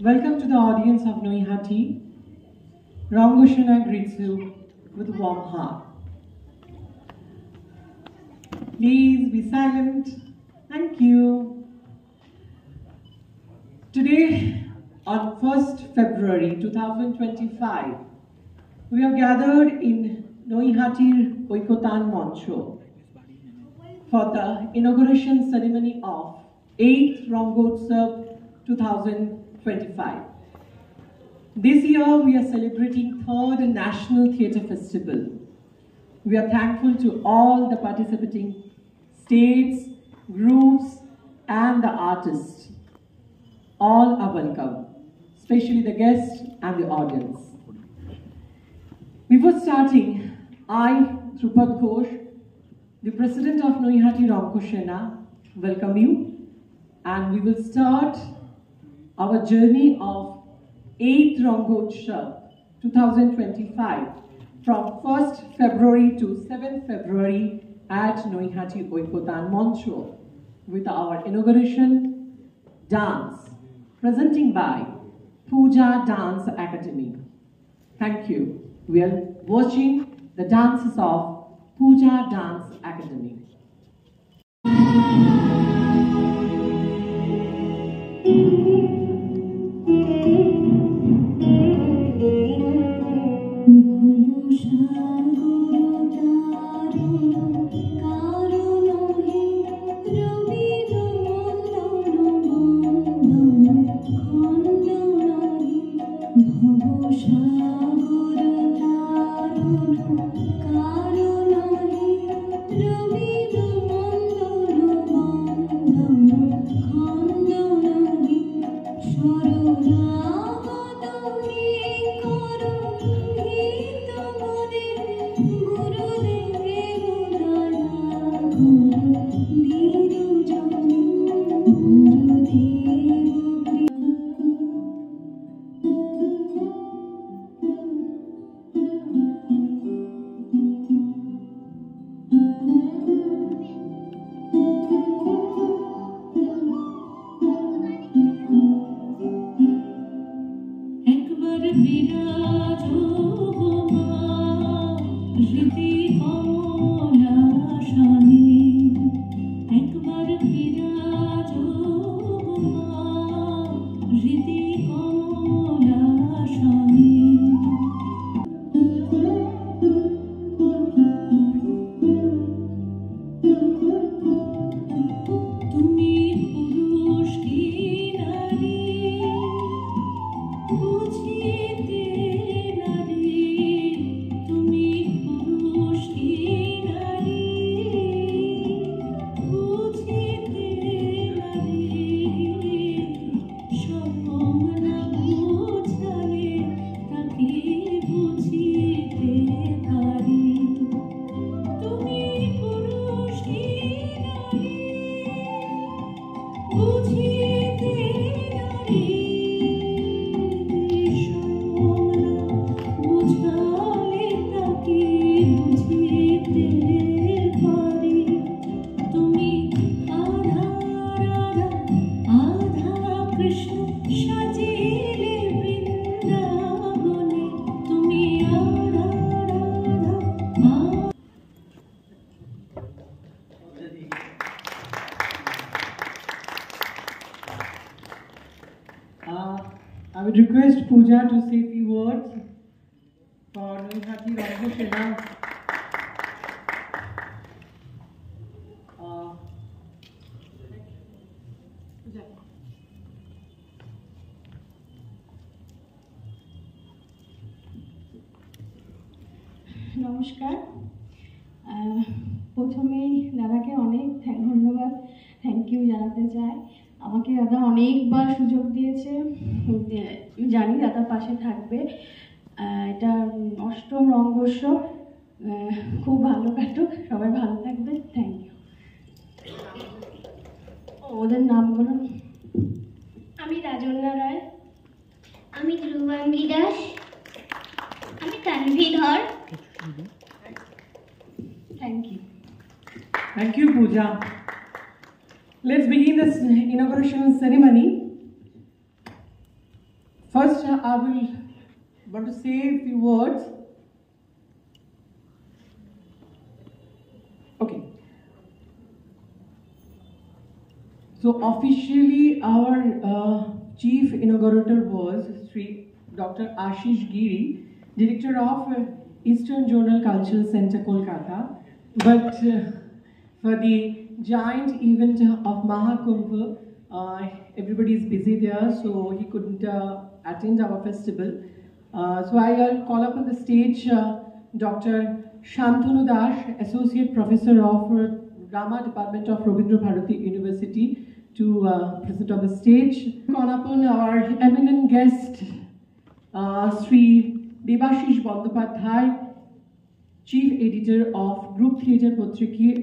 Welcome to the audience of Noihati. Rangoshana greets you with a warm heart. Please be silent. Thank you. Today, on 1st February 2025, we are gathered in Noihati Oikotan Moncho for the inauguration ceremony of 8th Rangotsav 2025. This year we are celebrating 3rd National Theatre Festival. We are thankful to all the participating states, groups and the artists. All are welcome, especially the guests and the audience. Before starting, I, Drupad Ghosh, the President of Noihati Rangoshana, welcome you, and we will start our journey of 8th Rangotsav 2025 from 1st February to 7th February at Noihati Oikotan Moncho with our inauguration dance presenting by Puja Dance Academy. Thank you. We are watching the dances of Puja Dance Academy. I would request Pooja to say a few words for Noihati Rangoshana. নমস্কার প্রথমেই দাদাকে অনেক ধন্যবাদ thank you জানাতে চাই আমাকে দাদা অনেকবার সুযোগ দিয়েছে জানি দাদা পাশে থাকবে এটা অষ্টম রঙ্গোৎসব খুব ভালো কাটুক, সবাই ভালো থাকবে। Thank you. ওদের নামগুলো, আমি রাজন্যা রায়, আমি ধ্রুবাঙ্গী দাস, আমি Tanvi Dhar. Thank you. Thank you, Pooja. Let's begin this inauguration ceremony. First, I will want to say a few words. Okay. So officially, our chief inaugurator was Sri Dr. Ashish Giri, director of Eastern Zonal Cultural Center, Kolkata. But for the giant event of Mahakumbh, everybody is busy there, so he couldn't attend our festival. So I'll call up on the stage Dr. Shantanu Das, Associate Professor of Drama Department of Rabindra Bharati University, to present on the stage. Call upon our eminent guest, Sri Debashish Bandyopadhyay, Chief Editor of Group Theatre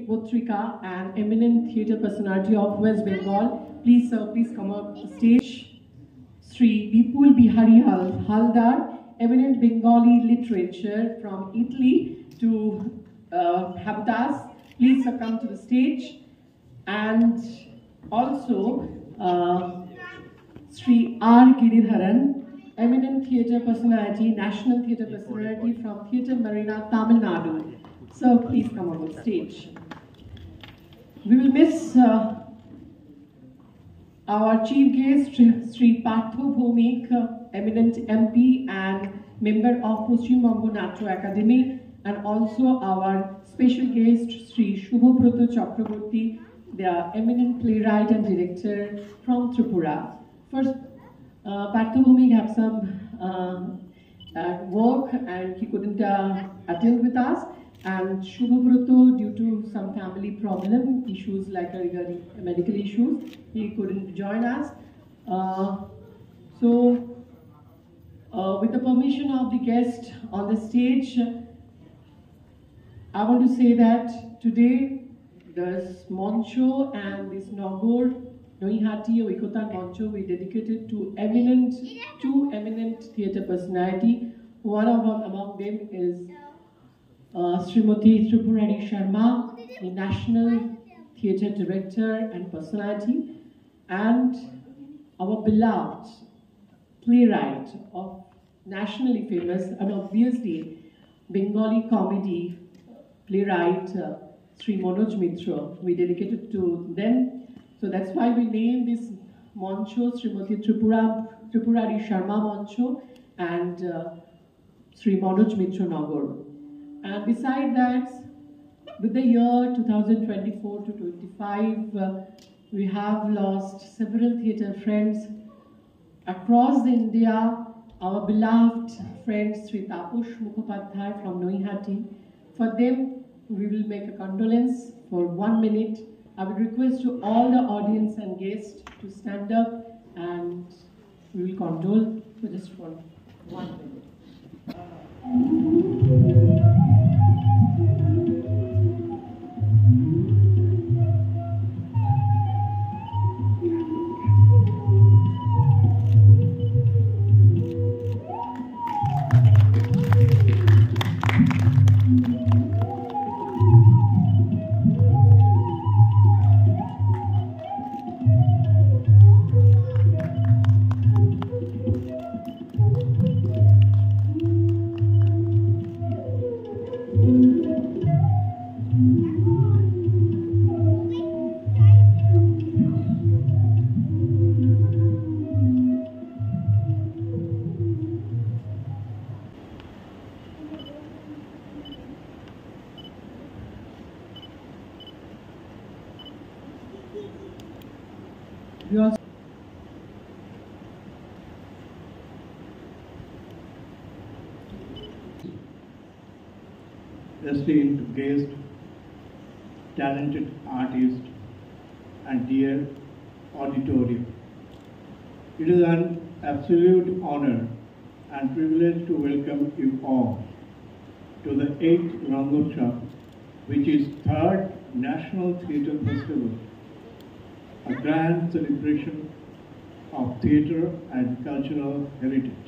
Potrika and eminent theatre personality of West Bengal. Please, sir, please come up the stage. Sri Vipul Bihari Haldar, eminent Bengali literature from Italy, to have with us. Please, sir, come to the stage. And also, Sri R. Giridharan, eminent theatre personality, national theatre personality from Theatre Marina, Tamil Nadu. Sir, please come on the stage. We will miss our chief guest, Sri Partho Bhomik, eminent MP and member of Paschim Bongo Natya Academy, and also our special guest, Sri Shubhobroto Chakraborty, the eminent playwright and director from Tripura. First, Partho Bhomik had some work and he couldn't attend with us, and Shubhobroto, due to some family problem issues like regarding medical issues, he couldn't join us. With the permission of the guest on the stage, I want to say that today this Moncho and this Nagor Noihati Oikotan Moncho we dedicated to two eminent theatre personality. One among them is Srimati Tripurari Sharma, the National Theatre Director and personality, and our beloved playwright of nationally famous and obviously Bengali comedy playwright Sri Manoj Mitra. We dedicated to them. So that's why we named this Moncho Srimati Tripurari Sharma Moncho and Sri Manoj Mitra Nagor. And beside that, with the year 2024 to 25, we have lost several theatre friends across India. Our beloved friend Sri Taposh Mukhopadhyay from Noihati. For them, we will make a condolence for 1 minute. I would request to all the audience and guests to stand up and we will condole for just for 1 minute. Esteemed guest, talented artist, and dear auditorium. It is an absolute honor and privilege to welcome you all. to the 8th Rangotshav, which is 3rd National Theatre Festival, a grand celebration of theatre and cultural heritage.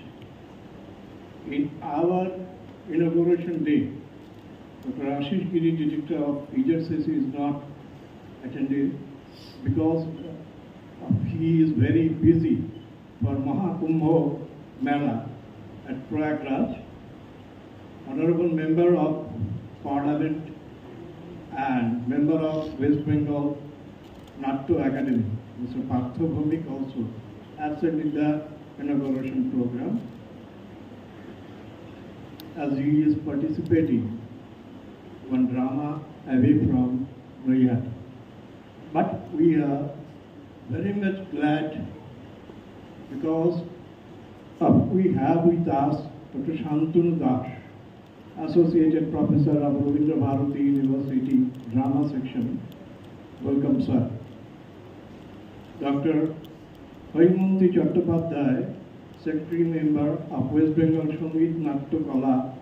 In our inauguration day, Dr. Ashish Giri, Director of EJCC, is not attended because he is very busy for Mahakumbh Mela at Prayagraj. Honorable Member of Parliament and Member of West Bengal Natto Academy, Mr. Partho Bhumik, also absent in the inauguration program, as he is participating one drama away from Noida. But we are very much glad because we have with us Dr. Shantanu Das, Associated Professor of Rabindra Bharati University Drama Section. Welcome, sir. Dr. Hoimunti Chattopadhyay, Secretary Member of West Bengal Sangit Natto Kala,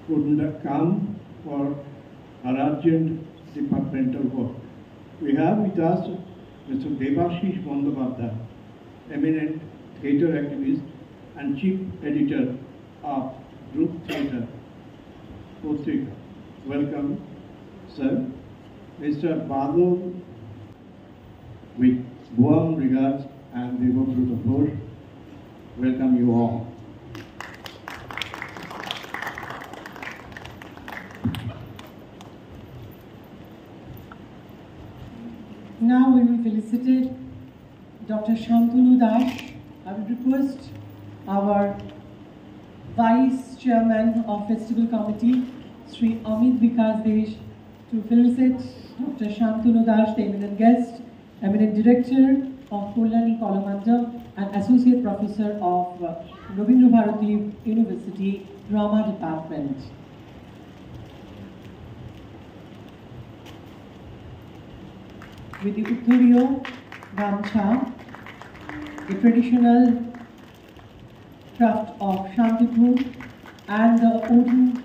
couldn't come for our urgent departmental work. We have with us Mr. Devashish Bandyopadhyay, eminent theatre activist and chief editor of Group Theatre Potrika. Welcome, sir. Mr. Badal, with warm regards and Devabruta Ghosh, welcome you all. Now we will felicitate Dr. Shantanu Das. I would request our Vice Chairman of Festival Committee, Sri Amit Vikas Desh, to felicitate Dr. Shantanu Das, the eminent guest, eminent director of Kalyani Kalamanda and Associate Professor of Rabindra Bharati University Drama Department. With the Utturiyo Gamcha, the traditional craft of Shantipur, and the Odin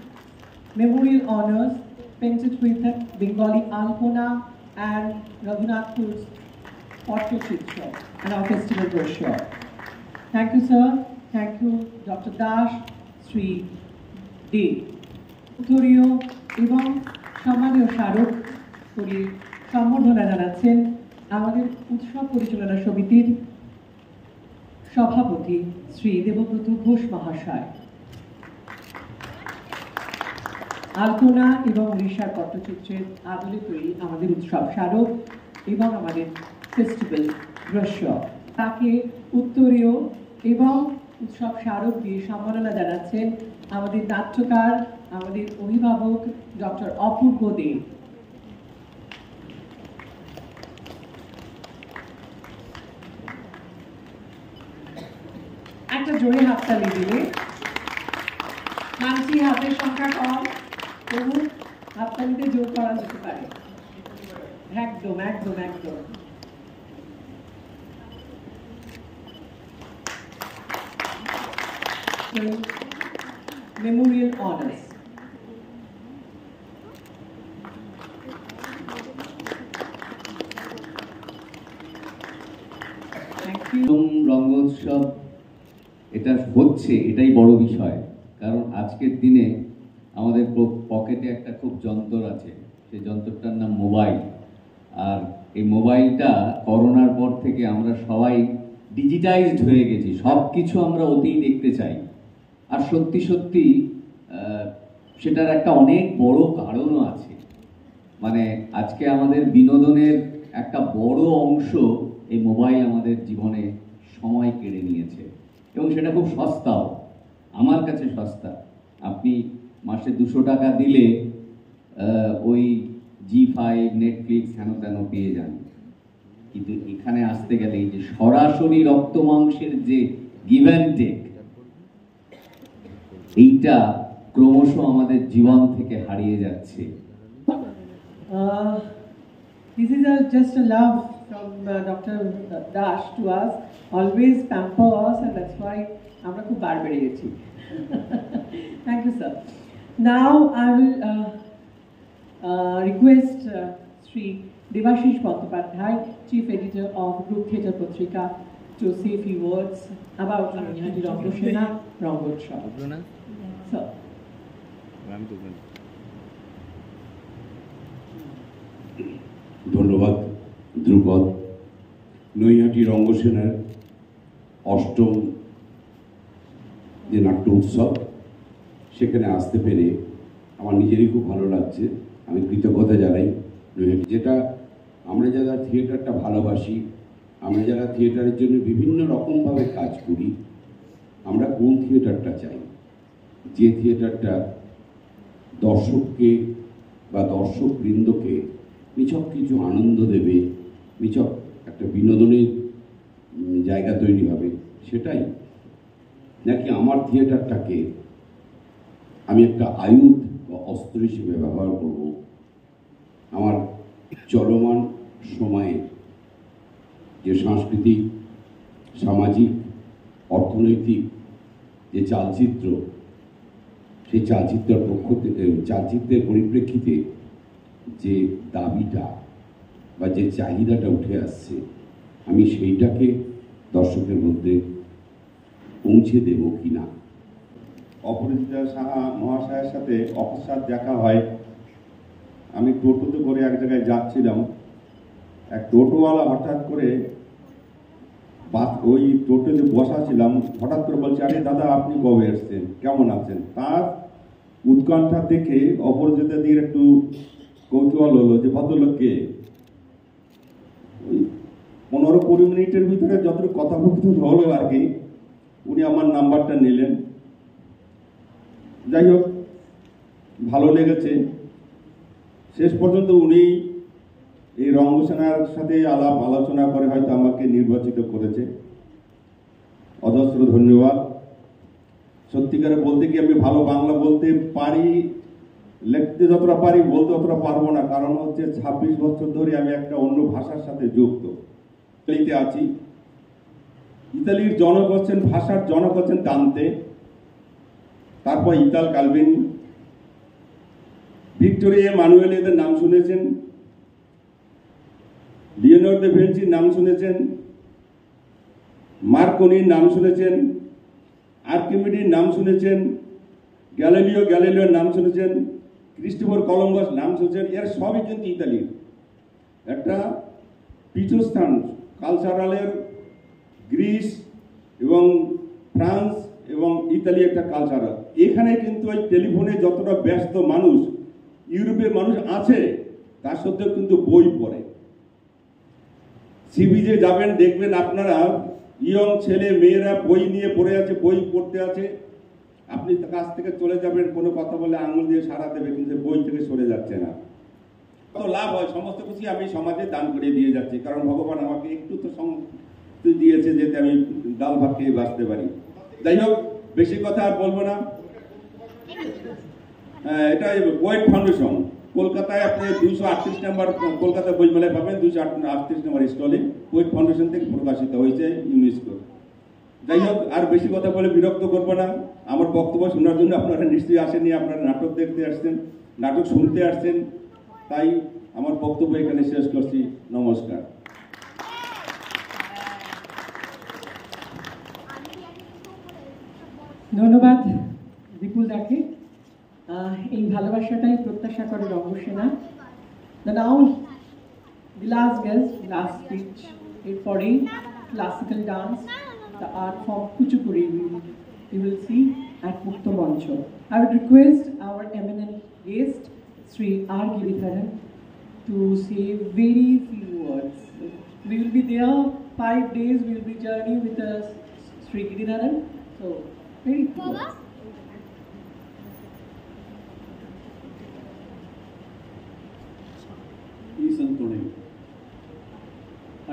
Memorial Honours painted with Bengali Alpona and Raghunathpur's Pottochitra and our festival brochure. Thank you, sir. Thank you, Dr. Dash, Sri D. Utturiyo এবং সম্মানীয় স্মারক করে সম্বর্ধনা জানাচ্ছেন আমাদের উৎসব পরিচালনা সমিতির সভাপতি শ্রী দেবব্রত ঘোষ মহাশয়। আলপনা এবং উড়িষ্যার পট্টচিত্রের আদলে তৈরি আমাদের উৎসব স্মারক এবং আমাদের ফেস্টিভ্যাল ব্রোশার, তাকে উত্তরীয় এবং উৎসব স্মারক দিয়ে সম্মাননা জানাচ্ছেন আমাদের নাট্যকার, আমাদের অভিভাবক ডক্টর অপূর্ব দেব। একটা জোরে হাততালি দিলে, মানছি হাতের সংখ্যা কম, তবু হাততালিতে জোর করা যেতে পারে। একদম একদম একদম। Memorial Honours. রঙ্গোৎসব এটা হচ্ছে, এটাই বড় বিষয়। কারণ আজকের দিনে আমাদের পকেটে একটা খুব যন্ত্র আছে, সেই যন্ত্রটার নাম মোবাইল। আর এই মোবাইলটা করোনার পর থেকে আমরা সবাই ডিজিটাইজড হয়ে গেছি, সব কিছু আমরা ওতেই দেখতে চাই। আর সত্যি সত্যি সেটার একটা অনেক বড় কারণও আছে। মানে আজকে আমাদের বিনোদনের একটা বড় অংশ এই মোবাইল আমাদের জীবনে সময় কেড়ে নিয়েছে, এবং সেটা খুব সস্তাও, আমার কাছে সস্তা। আপনি মাসে 200 টাকা দিলে ওই G5, নেটফ্লিক্স হেন তেন পেয়ে যান। কিন্তু এখানে আসতে গেলে এই যে সরাসরি রক্ত মাংসের যে গিভ অ্যান্ড টেক, এইটা ক্রমশ আমাদের জীবন থেকে হারিয়ে যাচ্ছে। This is just a love from Dr. Dash to us, always pamper us, and that's why আমরা খুব বার বেড়ে গেছি। Thank you, sir. Now I will request Sri Devashish Bandyopadhyay, Chief Editor of Group Theatre Patrika, to say a few words about Noihati Rangosena Rangotsav. Sir. ধন্যবাদ ধ্রুপদ। নৈহাটি রঙ্গসেনার অষ্টম যে নাট্য উৎসব সেখানে আসতে পেরে আমার নিজেরই খুব ভালো লাগছে। আমি কৃতজ্ঞতা জানাই নৈহাটি, যেটা আমরা যারা থিয়েটারটা ভালোবাসি, আমরা যারা থিয়েটারের জন্য বিভিন্ন রকমভাবে কাজ করি, আমরা কোন থিয়েটারটা চাই, যে থিয়েটারটা দর্শককে বা দর্শকবৃন্দকে নিছক কিছু আনন্দ দেবে, নিছক একটা বিনোদনের জায়গা তৈরি হবে, সেটাই নাকি আমার থিয়েটারটাকে আমি একটা আয়ুধ বা অস্ত্র হিসেবে ব্যবহার করব আমার চলমান সময়ে যে সাংস্কৃতিক, সামাজিক, অর্থনৈতিক যে চালচিত্র, সেই চালচিত্রের পরিপ্রেক্ষিতে যে দাবিটা বা যে চাহিদাটা উঠে আসছে, আমি সেইটাকে দর্শকের মধ্যে পৌঁছে দেব কি না। অপরাজিতা সাহা মহাশয়ের সাথে অকস্মাৎ দেখা হয়। আমি টোটোতে করে এক জায়গায় যাচ্ছিলাম, এক টোটোওয়ালা হঠাৎ করে ওই টোটোতে বসা ছিলাম, হঠাৎ করে বলছে, আরে দাদা আপনি কবে এসছেন, কেমন আছেন? তার উৎকণ্ঠা দেখে অপরাজিতা দিয়ে একটু কৌতূহল হলো যে ভদ্রলোক কে। ওই 15-20 মিনিটের ভিতরে যতটুকু কথোপকথন হলো আর কি, উনি আমার নাম্বারটা নিলেন। যাই হোক, ভালো লেগেছে। শেষ পর্যন্ত উনি এই রঙ্গসেনার সাথে আলাপ আলোচনা করে হয়তো আমাকে নির্বাচিত করেছে। অজস্র ধন্যবাদ। সত্যিকারে বলতে কি আমি ভালো বাংলা বলতে পারি, লিখতে যতটা পারি, বলতে অতটা পারবো না। কারণ হচ্ছে 26 বছর ধরে আমি একটা অন্য ভাষার সাথে যুক্ত। ইতালিতে আছি। ইতালির জনক হচ্ছেন, ভাষার জনক হচ্ছেন দান্তে, তারপর ইতাল কালভিনি, ভিক্টোরিয়া এমানুয়েল, এদের নাম শুনেছেন, লিওনার্দো দা ভিঞ্চির নাম শুনেছেন, মার্কনির নাম শুনেছেন, আর্কিমিডির নাম শুনেছেন, গ্যালিলিওর নাম শুনেছেন, ক্রিস্টোফার কলম্বাস নাম শুনেছেন। এর সবই কিন্তু ইতালির একটা পীঠস্থান, কালচারালের গ্রিস এবং ফ্রান্স এবং ইতালি একটা কালচারাল। এখানে কিন্তু ওই টেলিফোনে যতটা ব্যস্ত মানুষ ইউরোপের মানুষ আছে, তার সত্ত্বেও কিন্তু বই পড়ে। সি বিচে যাবেন, দেখবেন আপনারা ইয়ং ছেলে মেয়েরা বই নিয়ে পড়ে আছে, বই পড়তে আছে। আপনি কাছ থেকে চলে যাবেন, কোনো কথা বলে আঙুল দিয়ে সাড়া দেবে, কিন্তু বই থেকে সরে যাচ্ছে না। কত লাভ হয়, সমস্ত কিছু আমি সমাজে দান করে দিয়ে যাচ্ছি, কারণ ভগবান আমাকে একটু তো শক্তি দিয়েছে যাতে আমি ডাল ভাত খেয়ে বাঁচতে পারি। যাই হোক, বেশি কথা আর বলবো না। এটা পোয়েট ফাউন্ডেশন, কলকাতায় আপনি 238 নম্বর কলকাতা বইমেলায় পাবেন, 238 নম্বর স্টলে পোয়েট ফাউন্ডেশন থেকে প্রকাশিত হয়েছে, ইউনেস্কো। যাই হোক, আর বেশি কথা বলে বিরক্ত করবো না। আমার বক্তব্য শোনার জন্য আপনারা নিশ্চয়ই আসেননি, আপনারা নাটক দেখতে আসছেন, নাটক শুনতে আসছেন। তাই আমার বক্তব্য এখানে শেষ করছি। নমস্কার। ধন্যবাদ বিপুল দাকে। এই ভালোবাসাটাই প্রত্যাশা করে রঙ্গসেনা। নাও the last guest, last speech, এরপরেই classical dance, the art form Kuchipudi we will see at Mukta Mancho. I would request our eminent guest, Sri R. Giridharan, to say very few words. We will be there 5 days, we will be journeying with us, Sri Giridharan. So, very few words.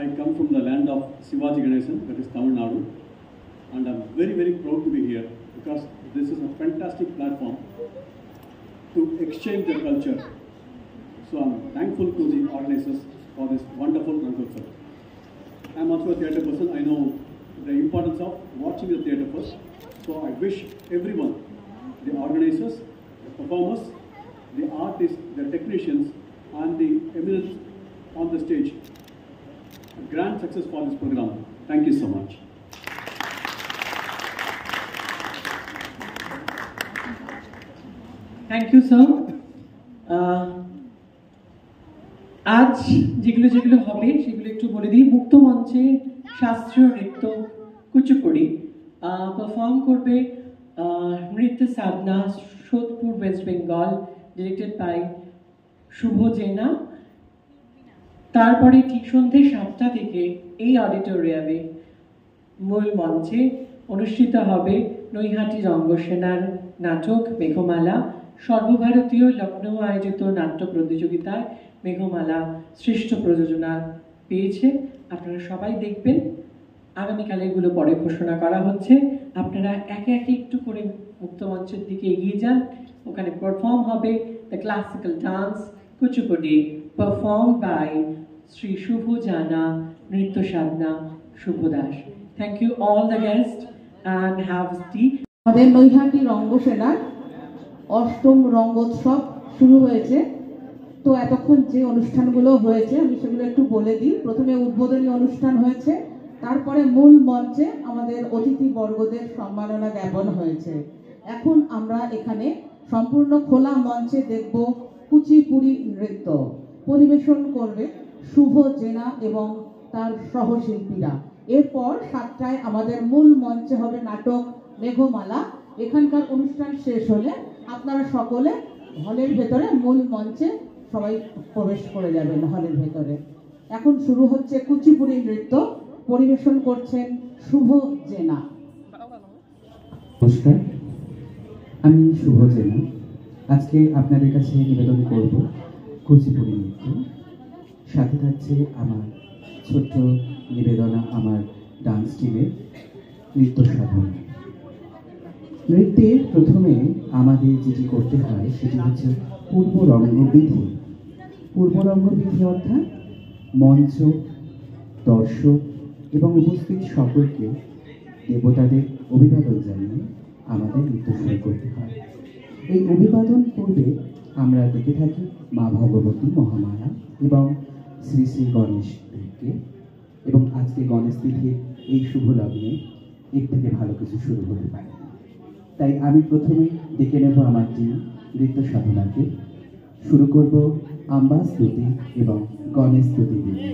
I come from the land of Shivaji Ganesan, that is Tamil Nadu, and I'm very, very proud to be here because this is a fantastic platform to exchange the culture. So I'm thankful to the organizers for this wonderful Rangotsav. I'm also a theatre person. I know the importance of watching the theatre first. So I wish everyone the organizers, the performers, the artists, the technicians, and the eminence on the stage. A grand success for this program. Thank you so much. Thank you, sir. আজ যেগুলো যেগুলো হবে সেগুলো একটু বলে দিই। মুক্ত মঞ্চে শাস্ত্রীয় নৃত্য কুচিপুড়ি পারফর্ম করবে Nritya Sadhana, Sodepur, West Bengal, directed by Subha Jena. তারপরে ঠিক সন্ধ্যে 7টা থেকে এই অডিটোরিয়ামে মূল মঞ্চে অনুষ্ঠিত হবে নৈহাটি রঙ্গসেনার নাটক মেঘমালা। সর্বভারতীয় লখনৌ আয়োজিত নাট্য প্রতিযোগিতায় মেঘমালা শ্রেষ্ঠ প্রযোজনা পেয়েছে। আপনারা সবাই দেখবেন। আগামীকাল এগুলো পরে ঘোষণা করা হচ্ছে। আপনারা একে একে একটু করে মুক্তমঞ্চের দিকে এগিয়ে যান। ওখানে পারফর্ম হবে the classical dance Kuchipudi perform by Shri Subha Jana, Nritya Sadhana, Subha Das. Thank you all the guest and have tea. আমাদের নৈহাটি রঙ্গসেনার 8ম রঙ্গোৎসব শুরু হয়েছে। তো এতক্ষণ যে অনুষ্ঠানগুলো হয়েছে আমি সেগুলো একটু বলে দিই। প্রথমে উদ্বোধনী অনুষ্ঠান হয়েছে, তারপরে মূল মঞ্চে আমাদের অতিথিবর্গদের সম্মাননা জ্ঞাপন হয়েছে। এখন আমরা এখানে সম্পূর্ণ খোলা মঞ্চে দেখব কুচিপুড়ি নৃত্য। পরিবেশন করবে শুভ জেনা এবং তার সহশিল্পীরা। এরপর 7টায় আমাদের মূল মঞ্চে হবে নাটক মেঘমালা। এখানকার অনুষ্ঠান শেষ হলে আপনারা সকলে হলের ভেতরে মূল মঞ্চে সবাই প্রবেশ করে যাবেন হলের ভেতরে। এখন শুরু হচ্ছে কুচিপুড়ি নৃত্য, পরিবেশন করছেন শুভ জেনা। নমস্কার, আমি শুভ জেনা। আজকে আপনাদের কাছে নিবেদন করব কুচিপুড়ি নৃত্য। সাথে থাকছে আমার ছোট্ট নিবেদনা আমার ডান্স টিমের নৃত্য সাধন। নৃত্যের প্রথমে আমাদের যেটি করতে হয় সেটি হচ্ছে পূর্বরঙ্গবিধি। পূর্বরঙ্গবিধি অর্থাৎ মঞ্চ, দর্শক এবং উপস্থিত সকলকে দেবতাদের অভিবাদন জানিয়ে আমাদের নৃত্য শুরু করতে হয়। এই অভিবাদন পূর্বে আমরা দেখে থাকি মা ভগবতী, মহামায়া এবং শ্রী শ্রী গণেশ দেবকে। এবং আজকে গণেশ তিথির এই শুভ লগ্নে এর থেকে ভালো কিছু শুরু হতে পারে। তাই আমি প্রথমে ডেকে নেব আমার টিম নৃত্য সাধনাকে। শুরু করব আম্বা স্তুতি এবং গণেশ স্তুতি দিয়ে।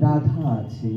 রাধা আছে।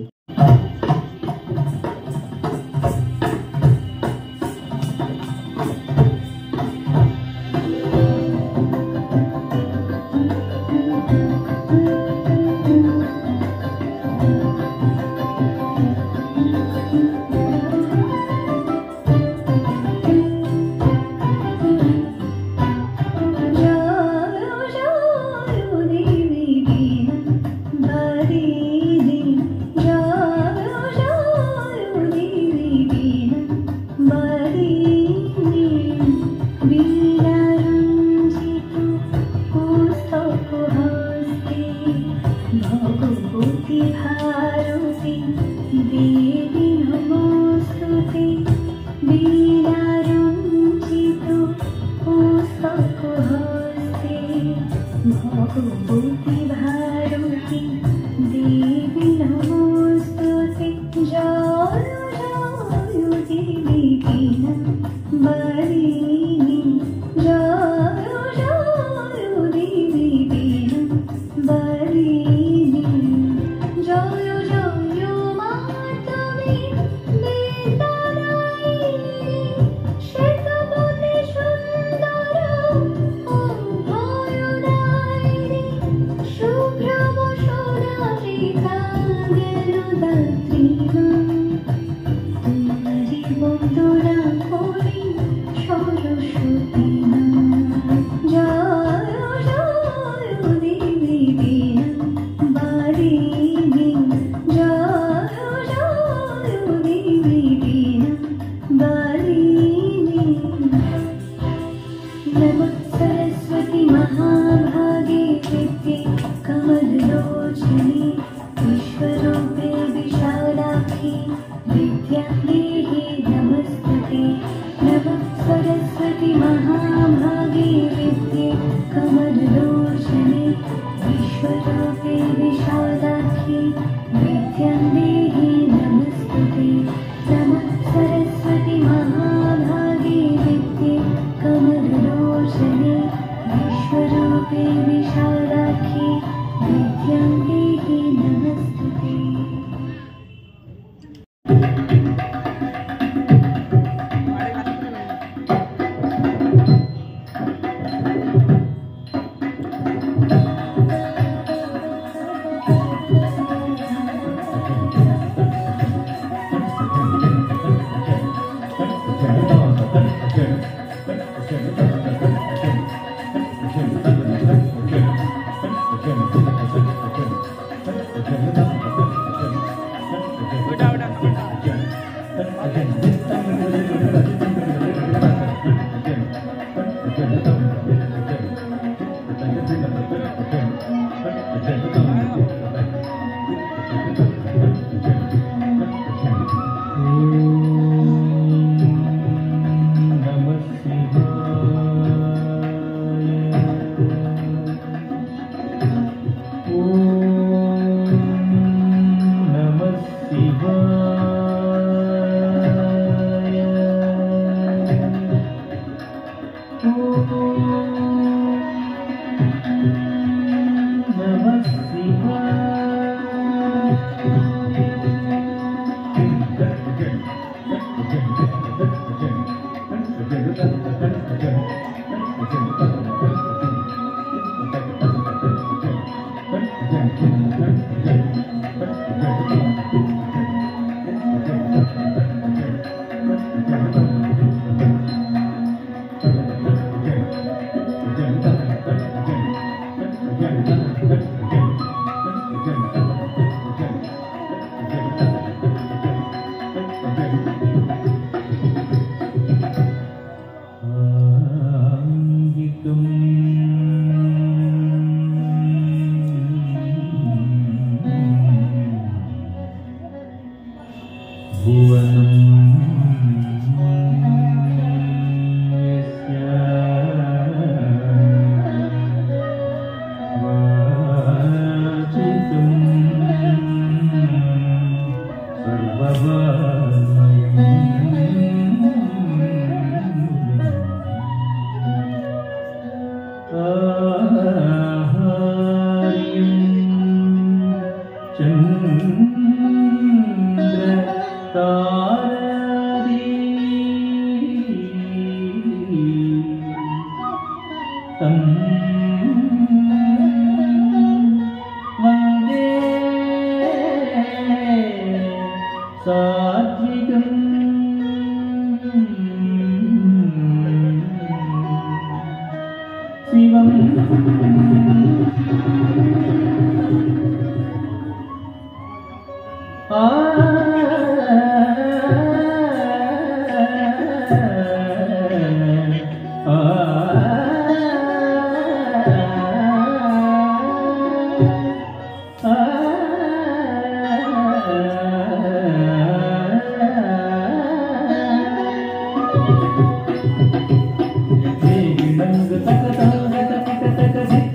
Thank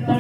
you.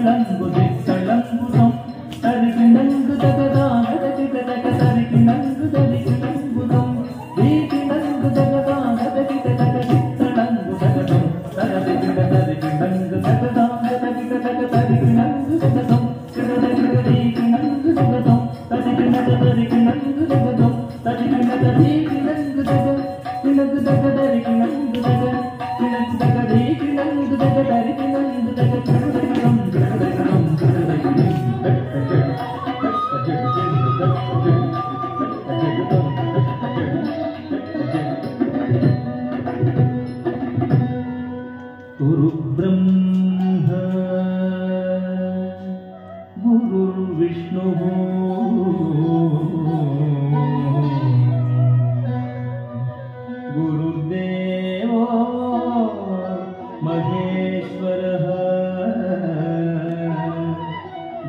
गुरुर्ब्रह्मा गुरुर्विष्णुः गुरुर्देवो महेश्वरः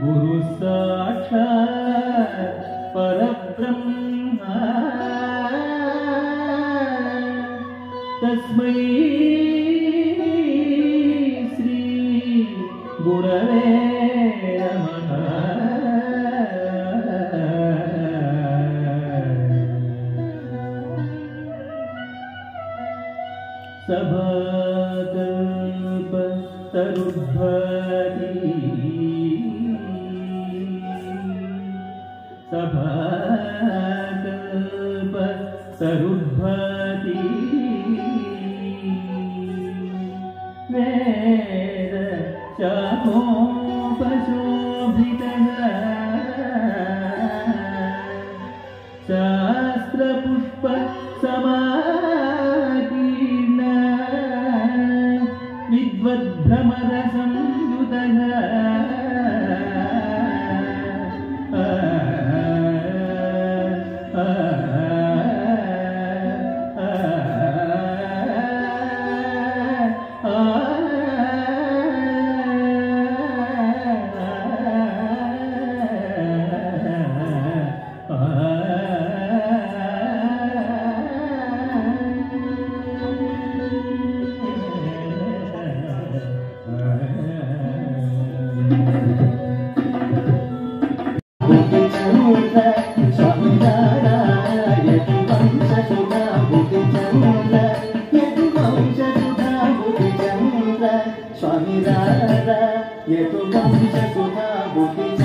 गुरुः साक्षात् परब्रह्मा तस्मै श्री गुरवे नमः। सभाकल्पतरुद्भवति सभाकल्पतरुद्भवति वेद शाखोपशोभितः शास्त्रपुष्प समाकीर्ण विद्वद्भ्रमर संयुतः പോലെ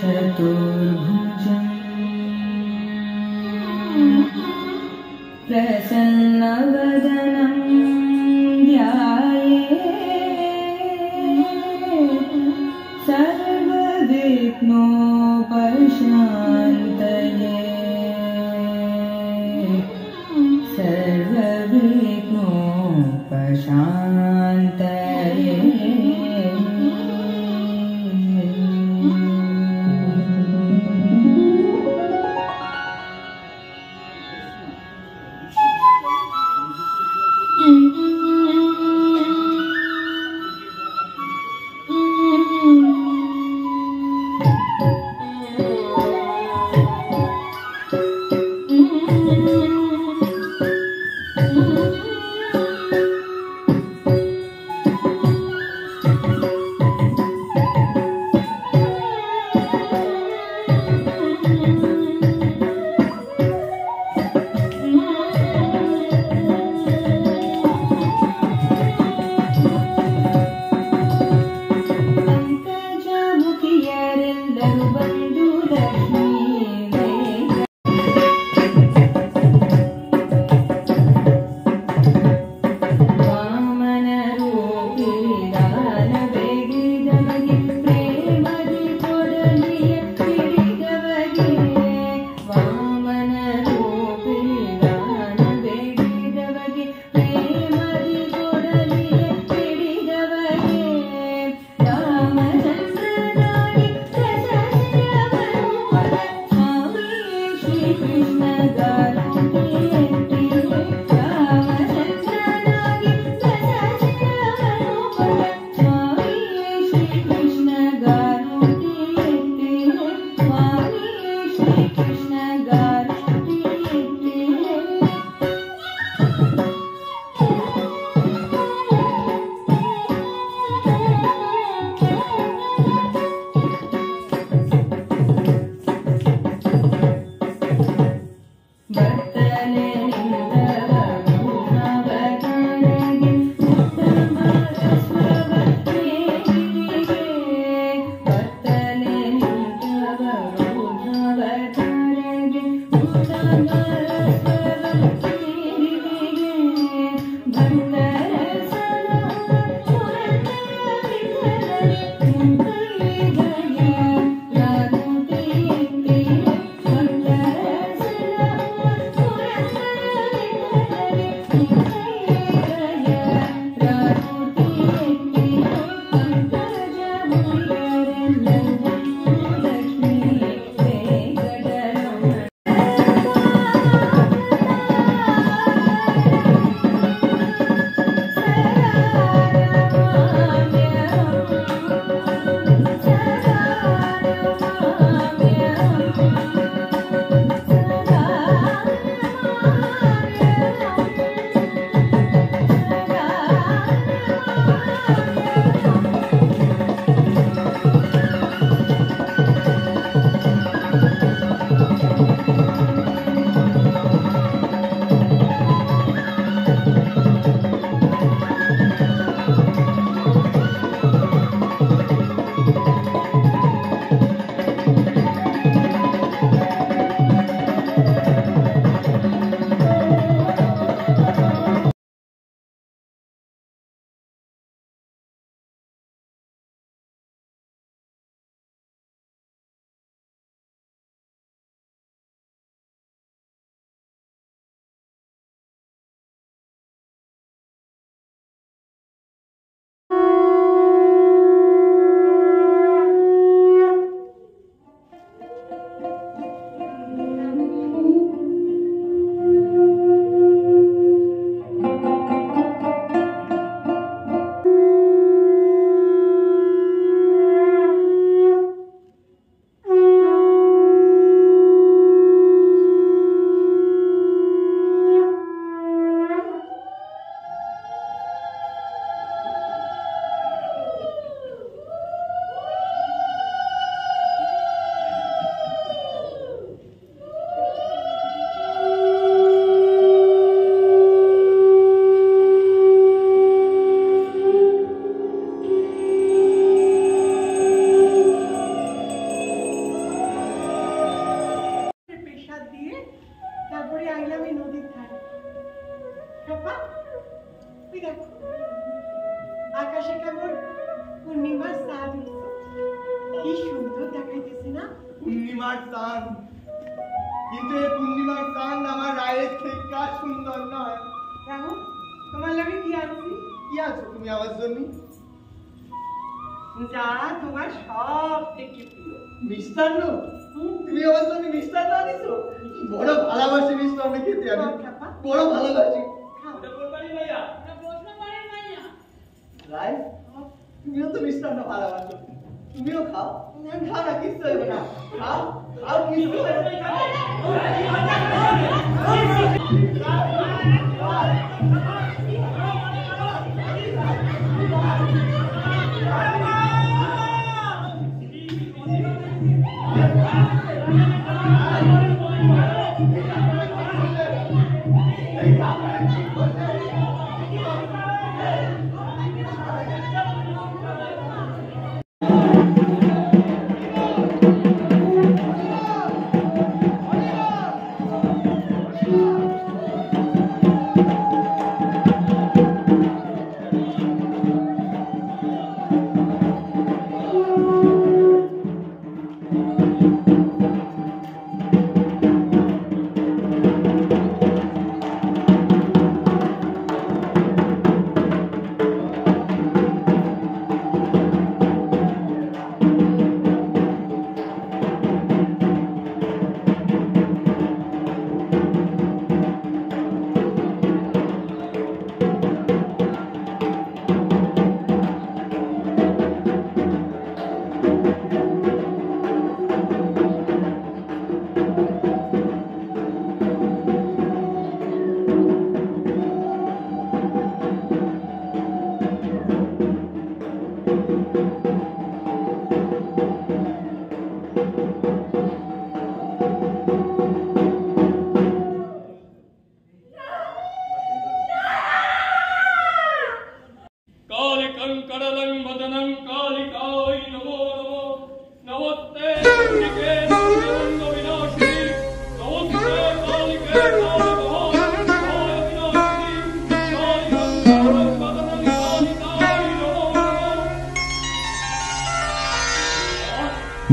चतुर्भुजम् प्रसन्नवदनं ध्यायेत् सर्वविघ्नोपशान्तये सर्वविघ्नोपशान्तये Bye. পূর্ণিমার চাঁদ, কিন্তু এই পূর্ণিমার চাঁদ আমার রায়ের থেকে সুন্দর নয়। কেমন তোমার লাগে কি আনছি? কি আছো তুমি আমার জন্য? যা তোমার সব থেকে প্রিয় মিষ্টান্ন। তুমি আমার জন্য মিষ্টান্ন আনিছো? বড় ভালোবাসি মিষ্টান্ন খেতে, আমি বড় ভালোবাসি। রায়, তুমিও তো মিষ্টান্ন ভালোবাসো, তুমিও খাও। খাও না, কিচ্ছু হবে না, খাও খাও, কিচ্ছু হবে না।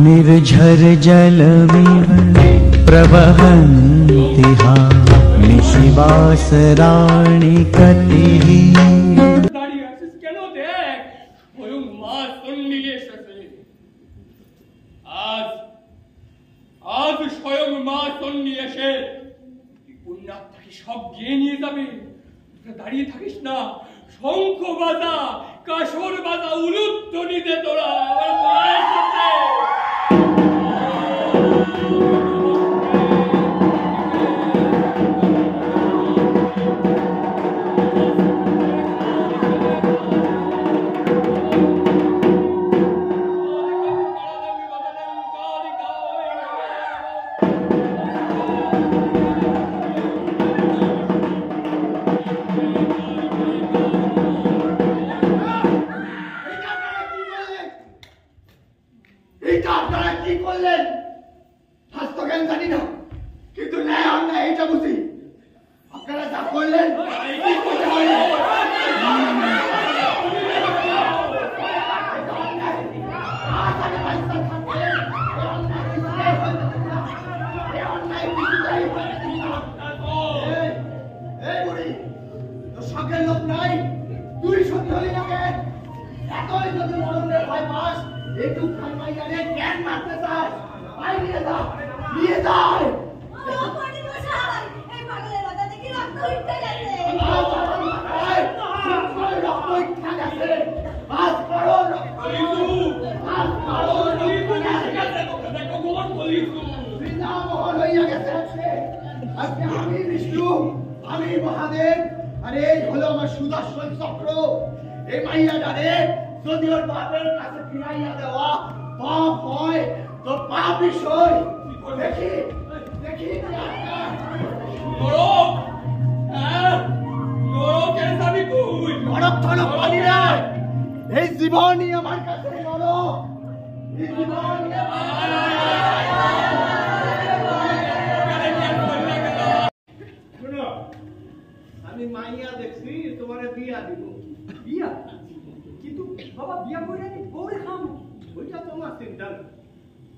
निर्झर जलमिव प्रवहन्ति निशिवासराणि कटिः। কেন দেখ, স্বয়ং মা চণ্ডী এসেছে। আজ স্বয়ং মা চণ্ডী এসে পুণ্যাত্মাকে সব গিয়ে নিয়ে যাবে। দাঁড়িয়ে থাকিস না, শঙ্খ বাজা, কাসর বাজা, উলুধ্বনি দে তোরা। আমার মা এসেছে।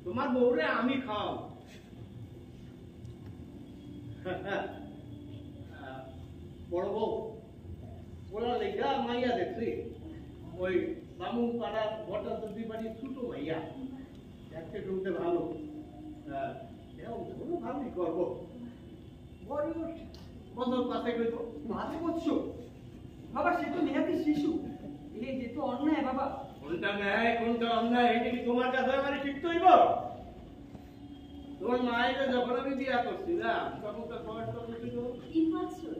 তোমার বউরে আমি খাও বড় বউ ওরা লেখা মাইয়া দেখছি ওই বামু পাড়া ভট্টাচার্য বাড়ির ছোট মাইয়া দেখতে শুনতে ভালো ভালোই করবো বয়স বছর পাশে গেল 5 বছর বাবা, সে তো নেহাতি শিশু। এই যে তো অন্যায় বাবা। কোনটা ন্যায় কোনটা অন্যায় এটা কি তোমার কাছে মানে ঠিক হইব? তোমার মায়ের যখন আমি বিয়া করছিলাম তখন তো বয়স কত ছিল? 3 বছর।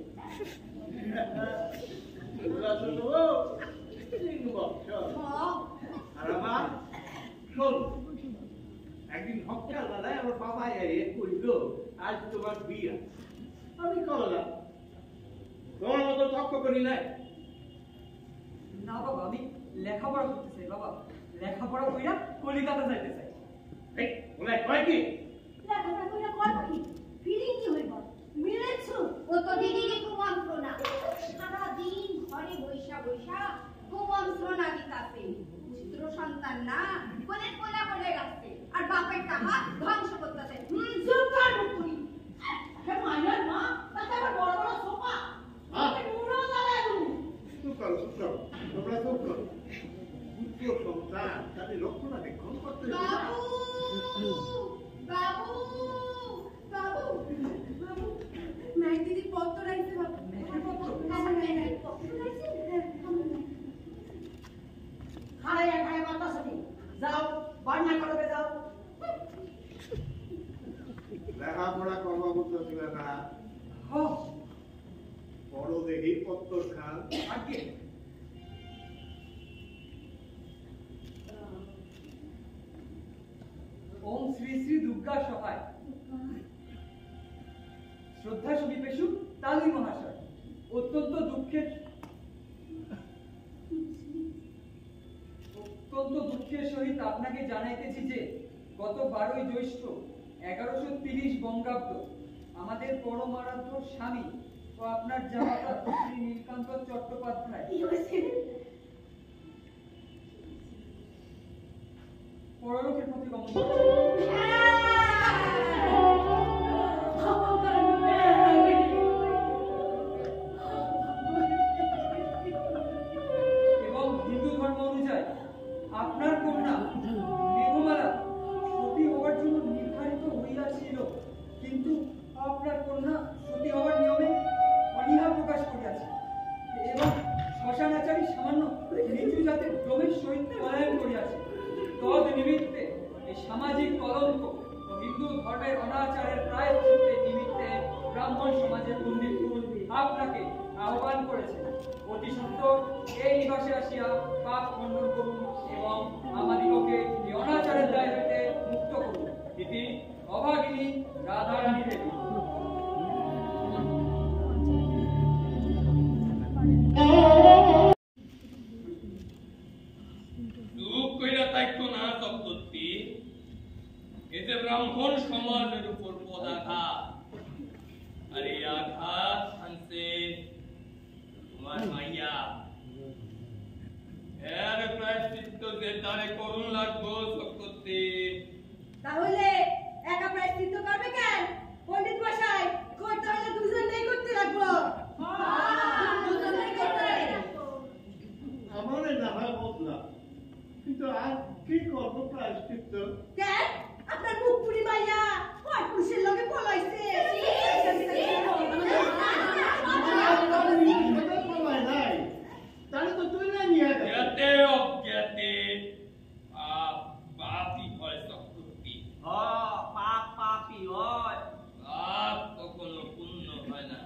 আর আমার শোন, একদিন সকালবেলায় আমার বাবা কইল আজ তোমার বিয়া। আমি করলাম, তোমার মতো তক্ক করি নাই। না বাবা, আমি লেখাপড়া করতে চাই বাবা। লেখাপড়া কইরা কলিকাতা যাইতে চাই। এই বলে কয় কি? লেখাপড়া কইরা করব কি? ফিলিং কি হইব? মিলেছো? ও তো দিদিকে কুমন্ত্রণা, সারা দিন ঘরে বৈশা বৈশা কুমন্ত্রণা দিতাছে। পুত্র সন্তান না, কোলে কোলা বলে গেছে আর বাপের টাকা ধ্বংস করতেছে। চুপ কর মুকুরি। হে মাইয়ার মা, তাতে আবার বড় বড় সোফা। আপনি মুড়ো দাঁড়ায় তুমি। চুপ করো, চুপ করো, তোমরা চুপ করো। পুত্র সন্তান তাদের রক্ষণাবেক্ষণ করতে বাবু বাবু বাবু বাবু, নাই দিদি পত্র রাইছে বাবু। খাড়াইয়া মাথা সাথে যাও, বান্না করবে যাও। লেখাপড়া করবো বলতেছিল না, বড় দেখি পত্তর খান। আগে ওম শ্রী শ্রী দুর্গা সহায়। শ্রদ্ধা সুবিপেশু তালুই মহাশয়, অত্যন্ত দুঃখের সহিত আপনাকে জানাইতেছি যে গত 12ই জ্যৈষ্ঠ 1130 বঙ্গাব্দ আমাদের পরমারাধ্য স্বামী ও আপনার জামাতা শ্রী নীলকান্ত চট্টোপাধ্যায় পরলোকের প্রতি গমন এবং হিন্দু ধর্ম অনুযায়ী আপনার কন্যা মেঘমালা সতী হওয়ার জন্য নির্ধারিত হইয়াছিল, কিন্তু আপনার কন্যা সতী হওয়ার নিয়মে অনীহা প্রকাশ করিয়াছে এবং শ্মশানাচারী সামান্য নিচু জাতের ক্রমের সহিত পলায়ন করিয়াছে। তদ নিমিত্তে এই সামাজিক কলঙ্ক ও হিন্দু ধর্মের অনাচারের প্রায়শ্চিত্তের নিমিত্তে ব্রাহ্মণ সমাজের পণ্ডিতকুল আপনাকে আহ্বান করেছে। অতি সত্বর এই নিবাসে আসিয়া পাপ খণ্ডন করুন এবং আমাদিগকে এই অনাচারের দায় হইতে মুক্ত করুন। ইতি অভাগিনী রাধারানী দেবী। এতে ব্রাহ্মণ সমাজের উপর পদাঘাত, আর এই আঘাত আনছে তোমার মাইয়া। এর প্রায়শ্চিত্ত যে তারে করুন লাগবো করতে। তাহলে একা প্রায়শ্চিত্ত করবে কেন? পণ্ডিত মশাই, করতে হলে দুজনেই করতে লাগবো। আমার না হয় বদলা, কিন্তু আর কি করবো প্রায়শ্চিত্ত? কেন? আপনার মুখ পুরি মাইয়া কয় পুরুষের লগে পলাইছে। তাহলে তো তুই না নিয়ে জ্ঞাতে অজ্ঞাতে পাপি হয় চক্রবর্তী। পাপ পাপি হয়, পাপ কখনো পূর্ণ হয় না।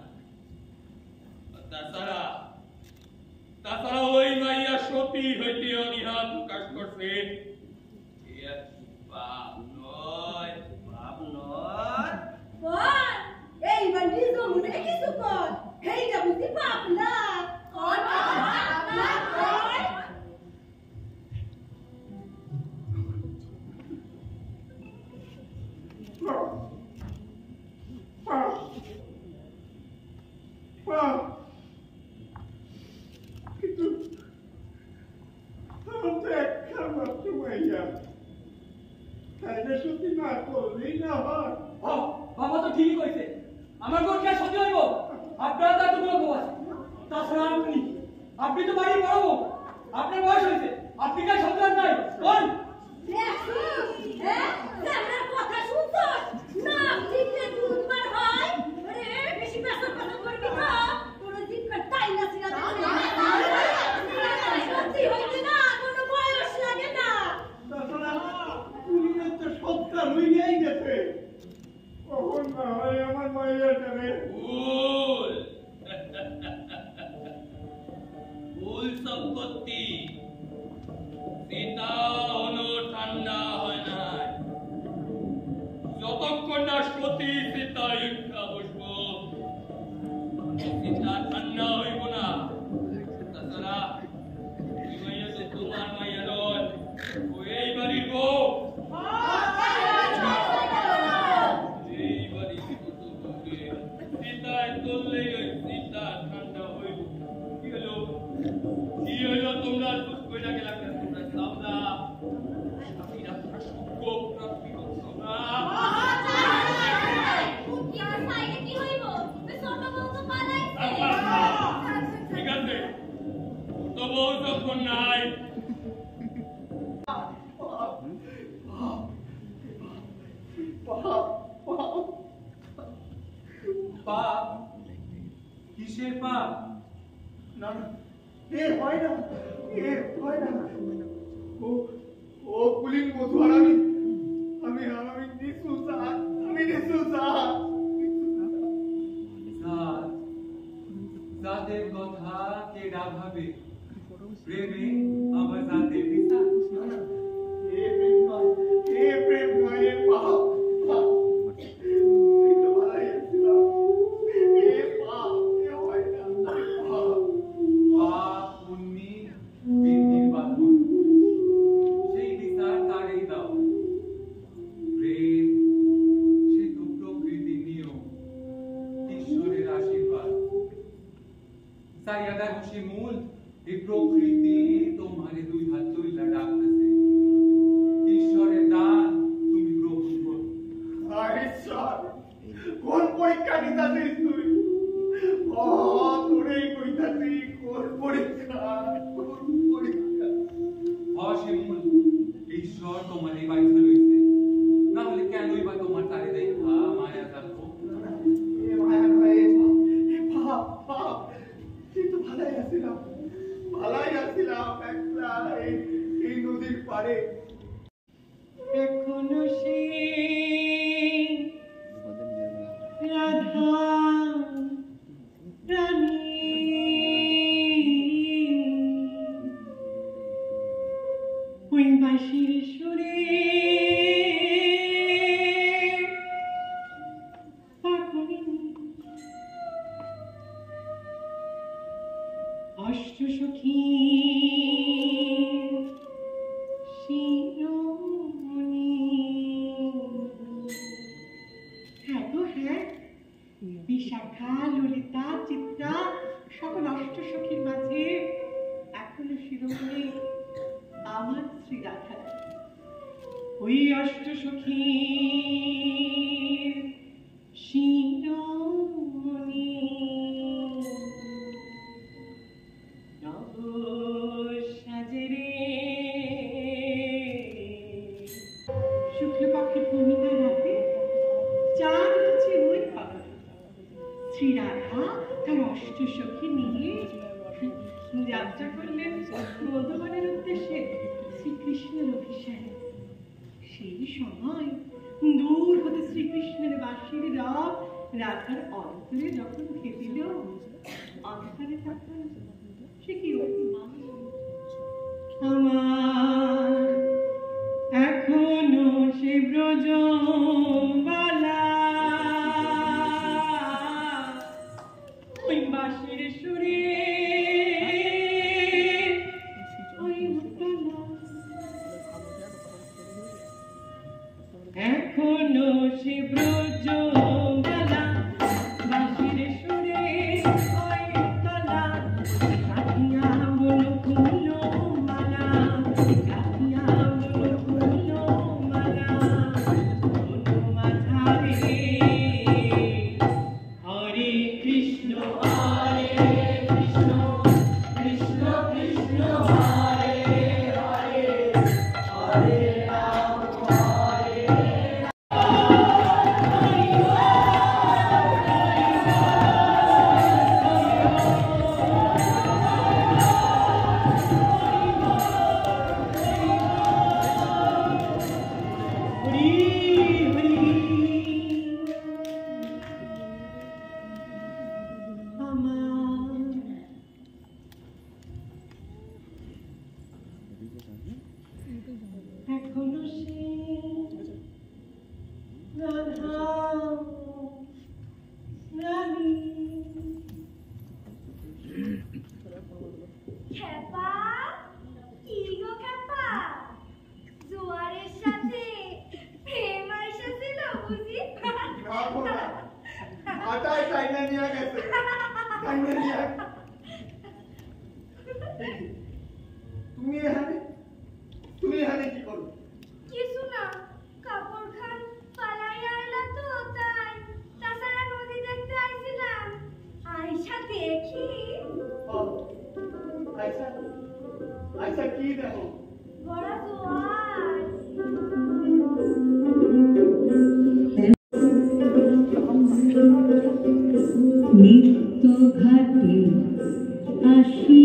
তাছাড়া ওই মাইয়া সতী হইতে অনীহা প্রকাশ করছে, পাপ নয়, পাপ নয়। এইবার নিজ মনে কিছু কর, এইটা বুঝি পাপ না। কিন্তু আমার তো একখান মাত্র আমার মাইয়াটা রে ভুল ভুল সম্পত্তি সীতা হলো ঠান্ডা হয় না যতক্ষণ না সতী সীতা ইচ্ছা বসবো সীতা ঠান্ডা হইব না তাছাড়া ওই মাইয়া তো তোমার মাইয়া নয় ও এই বাড়ির বউ এই বাড়ির বউকে সীতায় তুললেই ওই সীতা ঠান্ডা হইব কি হলো তোমরা চুপ করে গেলা তোমরা সামলা স্বামীরা সুখ প্রাপ্তি করছো না ঠিক আছে তো বউ যখন নাই পাপ কিসের পাপ? না এ হয় না ও পুলিং মধুয়ার আমি জাতের কথা কেডা ভাবে প্রেমে আমার জাতের বিচার প্রেম নয় পাপ মূল এই প্রকৃতি তোমারে দুই হাত তুইলা ডাকতেছে ঈশ্বরের দান তুমি গ্রহণ করো। ঈশ্বর কোন পরীক্ষা নিতাছিস তুই? তোরেই কইতাছি কোন পরীক্ষা শিমুল ঈশ্বর তোমার এই বাইথা লইছে না হলে কেনই বা তোমার তারে দেখা মায়া থাকবো মায়া নয় পাপ কিন্তু ভালাই আসছিলাম একলা এই নদীর পাড়ে এখনো সেই রাধা রানী ওই বাঁশির সুরে অষ্টসখী বিশাখা ললিতা চিত্রা সকল অষ্টসখীর মাঝে এখনো শিরোমণি আমার শ্রী রাধা। ওই অষ্টসখী শিরোমণি নব সাজরে শুক্লপক্ষের পূর্ণিমা রাতে চাঁদ হচ্ছে ওই খবর শ্রী রাধা তার অষ্টসখী নিয়ে যাত্রা করলেন বর্ধমানের উদ্দেশ্যে শ্রীকৃষ্ণের অভিষেক। সেই সময় দূর হতে শ্রীকৃষ্ণের বাঁশির রাগ রাধার অন্তরে যখন খেপিল অন্তরে তখন সে কি আমার এখনো সে ব্রজ বালা ওই বাঁশির সুরে এখনো সে ব্রজ বালা বাঁশির সুরে ওই তলা কাঠিয়া বল ফুল মালা কাঠিয়া বল ফুল মালা মাথারে হরে কৃষ্ণ কৃষ্ণ কৃষ্ণ হরে হরে হরে রাম হরে খেপা কি গো খেপা জোয়ারের সাথে প্রেম এসেছিল বুঝি আটাই টাইনা নিয়ে গেছে টাইনা নিয়ে তুমি এখানে কি করো কিছু না কাপড় খান পালাইয়া আইলা তো তাই তাছাড়া নদী দেখতে আইছিলাম আয়সা দেখি আচ্ছা কি দেখো বড় জোয়ার নিত্য ঘাটে আসি